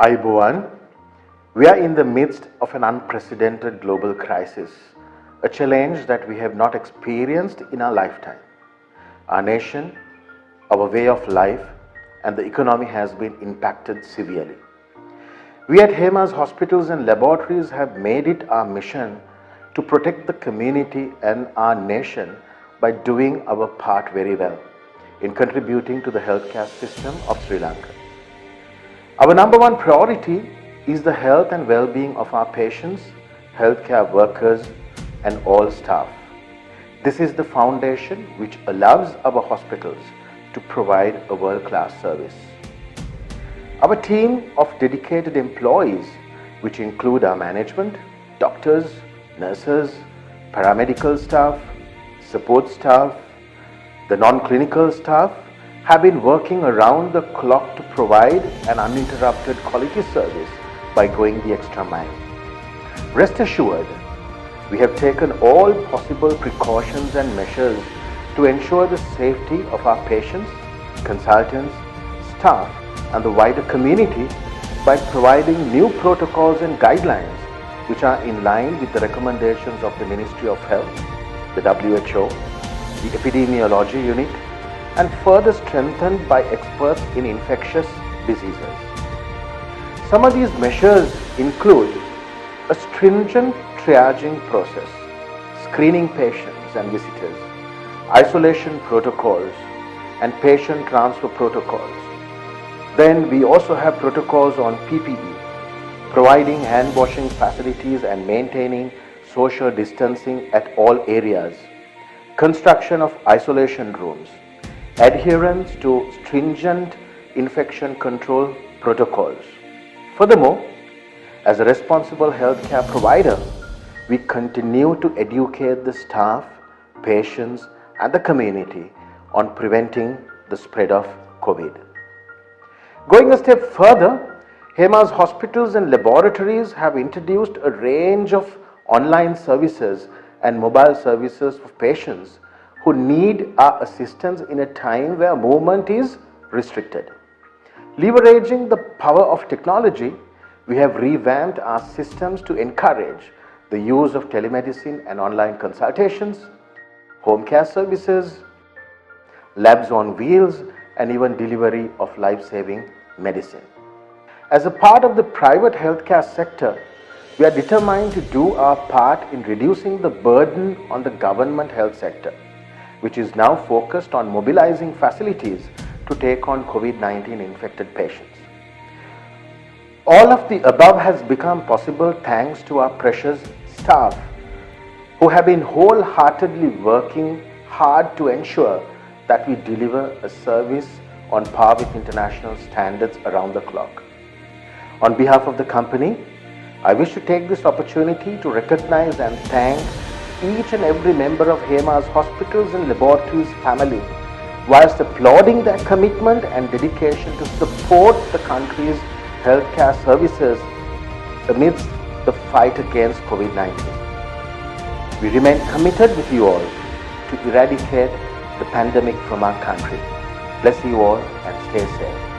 Aiboan, we are in the midst of an unprecedented global crisis, a challenge that we have not experienced in our lifetime. Our nation, our way of life, and the economy has been impacted severely. We at Hema's hospitals and laboratories have made it our mission to protect the community and our nation by doing our part very well in contributing to the healthcare system of Sri Lanka. Our number one priority is the health and well-being of our patients, healthcare workers, and all staff. This is the foundation which allows our hospitals to provide a world-class service. Our team of dedicated employees, which include our management, doctors, nurses, paramedical staff, support staff, the non-clinical staff, have been working around the clock to provide an uninterrupted quality service by going the extra mile. Rest assured, we have taken all possible precautions and measures to ensure the safety of our patients, consultants, staff, and the wider community by providing new protocols and guidelines which are in line with the recommendations of the Ministry of Health, the WHO, the Epidemiology Unit, and further strengthened by experts in infectious diseases. Some of these measures include a stringent triaging process, screening patients and visitors, isolation protocols, and patient transfer protocols. Then we also have protocols on PPE, providing hand washing facilities and maintaining social distancing at all areas, construction of isolation rooms, adherence to stringent infection control protocols. Furthermore, as a responsible healthcare provider, we continue to educate the staff, patients, and the community on preventing the spread of COVID. Going a step further, Hema's hospitals and laboratories have introduced a range of online services and mobile services for patients who need our assistance in a time where movement is restricted. Leveraging the power of technology, we have revamped our systems to encourage the use of telemedicine and online consultations, home care services, labs on wheels, and even delivery of life-saving medicine. As a part of the private healthcare sector, we are determined to do our part in reducing the burden on the government health sector, which is now focused on mobilizing facilities to take on COVID-19 infected patients. All of the above has become possible thanks to our precious staff who have been wholeheartedly working hard to ensure that we deliver a service on par with international standards around the clock. On behalf of the company, I wish to take this opportunity to recognize and thank each and every member of Hema's hospitals and laboratories family, whilst applauding their commitment and dedication to support the country's healthcare services amidst the fight against COVID-19. We remain committed with you all to eradicate the pandemic from our country. Bless you all and stay safe.